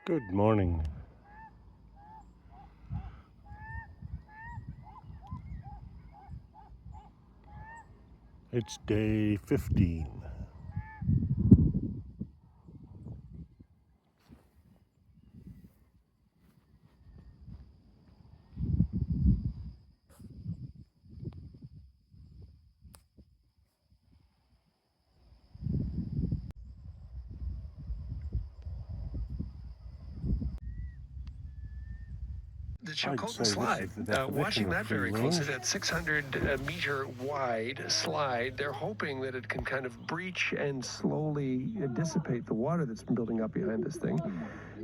Good morning. It's day 15. The I'd Chilcotin say this slide. is the definition Watching of that free very range. closely, that 600 meter wide slide, they're hoping that it can kind of breach and slowly dissipate the water that's been building up behind this thing.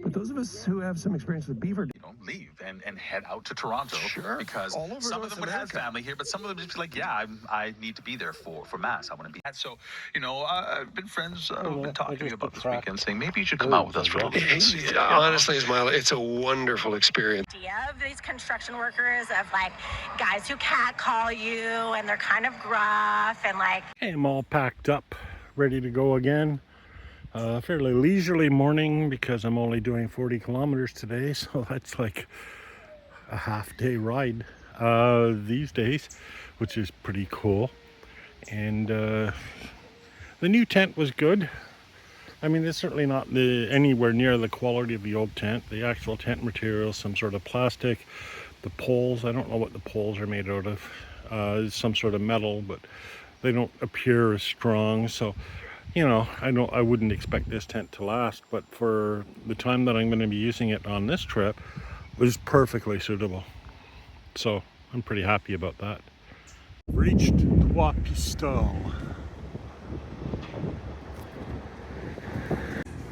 But those of us who have some experience with beaver, leave and head out to Toronto. Sure. Because all over some North of them would have America. family here, but some of them just be like, yeah, I need to be there for Mass. I want to be. So, I've been friends who've been talking to me about this weekend, saying maybe you should come out with us for a little bit. Honestly, Ismail, it's a wonderful experience. Of these construction workers, of like guys who catcall you and they're kind of gruff and like. Hey, I'm all packed up, ready to go again. Fairly leisurely morning because I'm only doing 40 kilometers today, so that's like a half-day ride these days, which is pretty cool. And the new tent was good. I mean, it's certainly not anywhere near the quality of the old tent. The actual tent material, some sort of plastic. The poles, I don't know what the poles are made out of. Some sort of metal, but they don't appear as strong. So, I wouldn't expect this tent to last, but for the time that I'm going to be using it on this trip, it was perfectly suitable. So I'm pretty happy about that. Reached Trois Pistoles.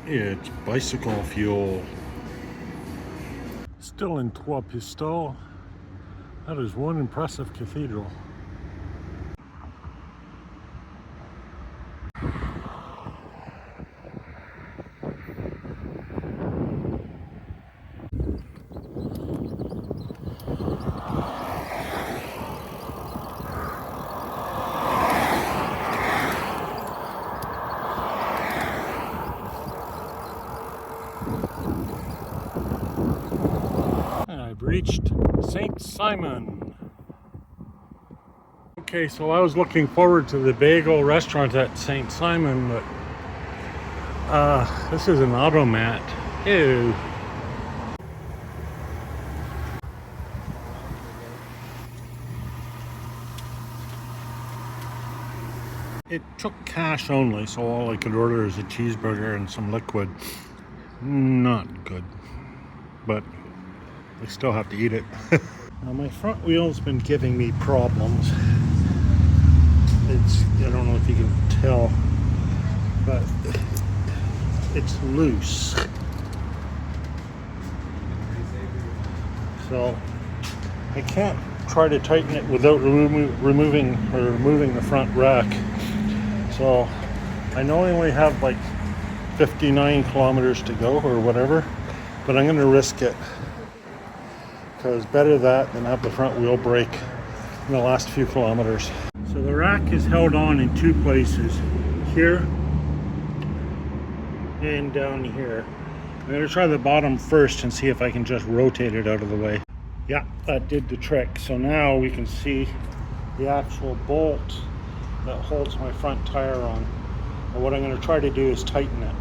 It's bicycle fuel. Still in Trois Pistoles. That is one impressive cathedral. I've reached St. Simon. Okay, so I was looking forward to the bagel restaurant at St. Simon, but this is an automat. Ew. It took cash only, so all I could order is a cheeseburger and some liquid. Not good, but I still have to eat it. Now my front wheel's been giving me problems. I don't know if you can tell, but it's loose. So I can't try to tighten it without removing the front rack. So I know I only have like 59 kilometers to go or whatever, but I'm going to risk it. Because better that than have the front wheel break in the last few kilometers. So the rack is held on in two places, here and down here. I'm going to try the bottom first and see if I can just rotate it out of the way. Yeah, that did the trick. So now we can see the actual bolt that holds my front tire on. And what I'm going to try to do is tighten it.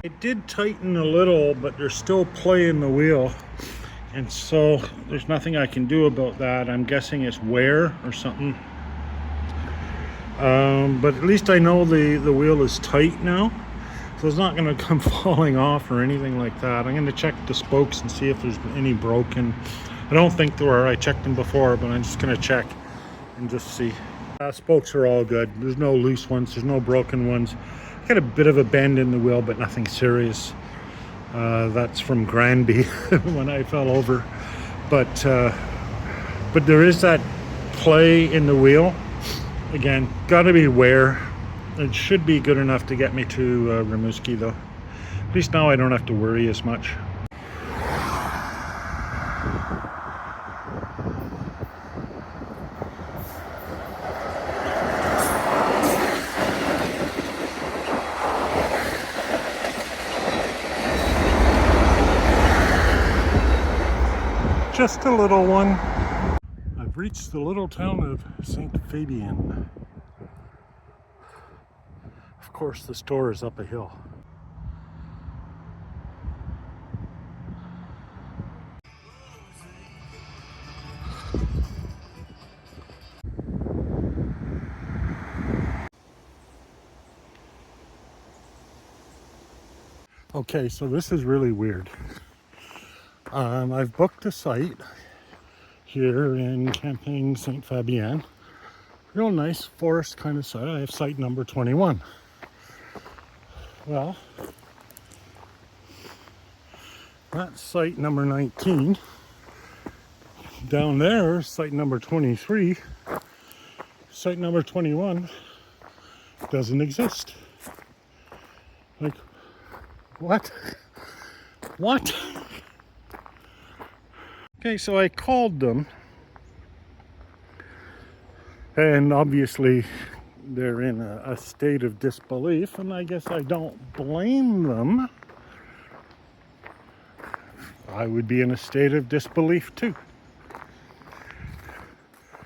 It did tighten a little, but there's still play in the wheel. And so there's nothing I can do about that. I'm guessing it's wear or something. But at least I know the wheel is tight now. So it's not going to come falling off or anything like that. I'm going to check the spokes and see if there's any broken. I don't think there are. I checked them before, but I'm just going to check and just see. Spokes are all good. There's no loose ones. There's no broken ones. Got a bit of a bend in the wheel, but nothing serious. That's from Granby when I fell over. But there is that play in the wheel. Again, gotta be wear. It should be good enough to get me to Rimouski though. At least now I don't have to worry as much. just a little one. I've reached the little town of St. Fabien. Of course, the store is up a hill. Okay, so this is really weird. I've booked a site here in Camping St. Fabien. Real nice forest kind of site. I have site number 21. Well, that's site number 19. Down there, site number 23. Site number 21 doesn't exist. Like, what? What? Okay, so I called them, and obviously they're in a state of disbelief, and I guess I don't blame them. I would be in a state of disbelief too.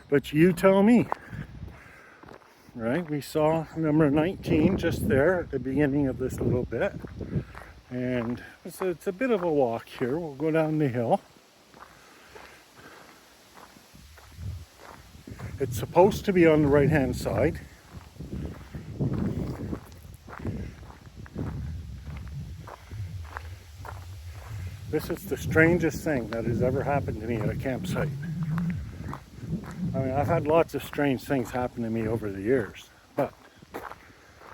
But you tell me, right? We saw number 19 just there at the beginning of this little bit, and it's a bit of a walk here. We'll go down the hill. It's supposed to be on the right-hand side. This is the strangest thing that has ever happened to me at a campsite. I mean, I've had lots of strange things happen to me over the years, but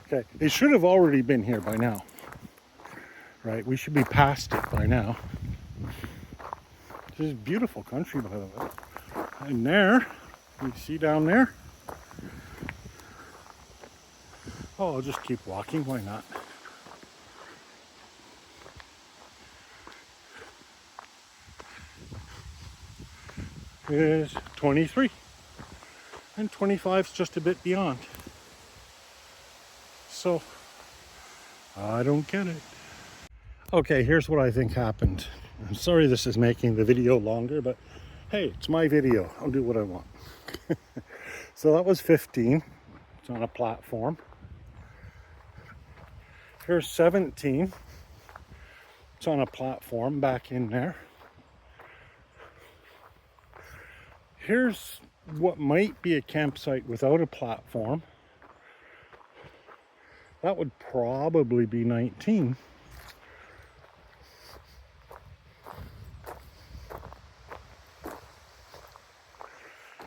okay, it should have already been here by now, right? We should be past it by now. This is beautiful country, by the way. And there, you see down there? Oh, I'll just keep walking, why not? Is 23. And 25 is just a bit beyond. So, I don't get it. Okay, here's what I think happened. I'm sorry this is making the video longer, but hey, it's my video. I'll do what I want. So that was 15. It's on a platform. Here's 17. It's on a platform back in there. Here's what might be a campsite without a platform. That would probably be 19.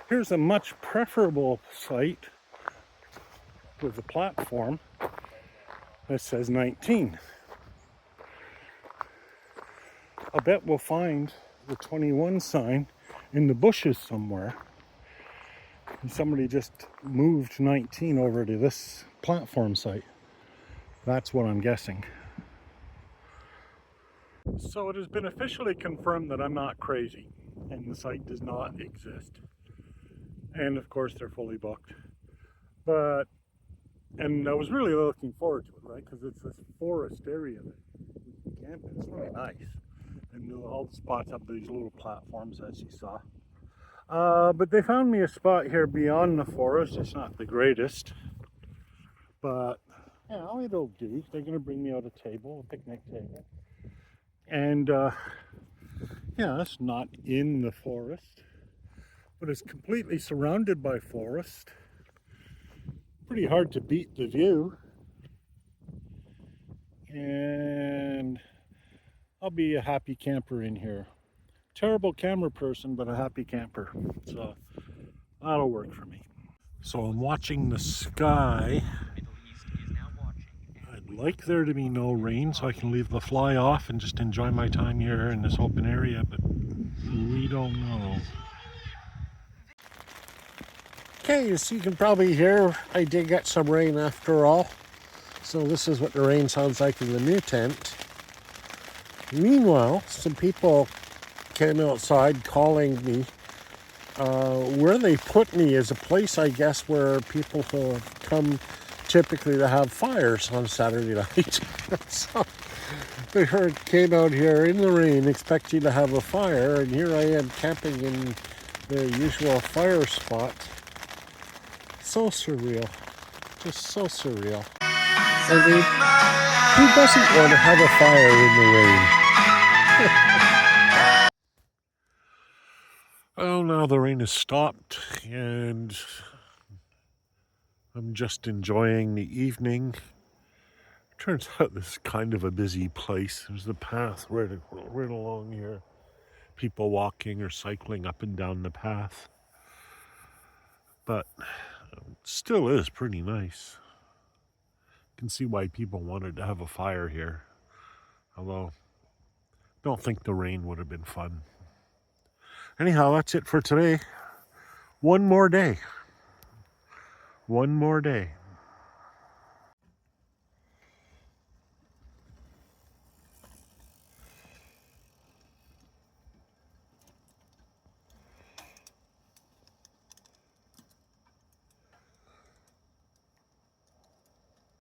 Here's a much preferable site with a platform that says 19. I bet we'll find the 21 sign in the bushes somewhere. And somebody just moved 19 over to this platform site. That's what I'm guessing. So it has been officially confirmed that I'm not crazy and the site does not exist. And of course they're fully booked. And I was really looking forward to it, right? Because it's this forest area that we can camp in. It's really nice. And all the spots up these little platforms, as you saw. But they found me a spot here beyond the forest. It's not the greatest, but you know, it'll do. They're going to bring me out a table, a picnic table. And yeah, it's not in the forest, but it's completely surrounded by forest. Pretty hard to beat the view. And I'll be a happy camper in here. Terrible camera person, but a happy camper. So that'll work for me. So I'm watching the sky. I'd like there to be no rain so I can leave the fly off and just enjoy my time here in this open area, but we don't know. Okay, as you can probably hear, I did get some rain after all. So this is what the rain sounds like in the new tent. Meanwhile, some people came outside calling me. Where they put me is a place, I guess, where people who have come typically to have fires on Saturday night. So we came out here in the rain expecting to have a fire, and here I am camping in the usual fire spot. So surreal. Just so surreal. I mean, who doesn't want to have a fire in the rain? Well, now the rain has stopped, and I'm just enjoying the evening. Turns out this is kind of a busy place. There's the path right along here. People walking or cycling up and down the path. But it still is pretty nice. You can see why people wanted to have a fire here. Although, don't think the rain would have been fun. Anyhow, that's it for today. One more day. One more day.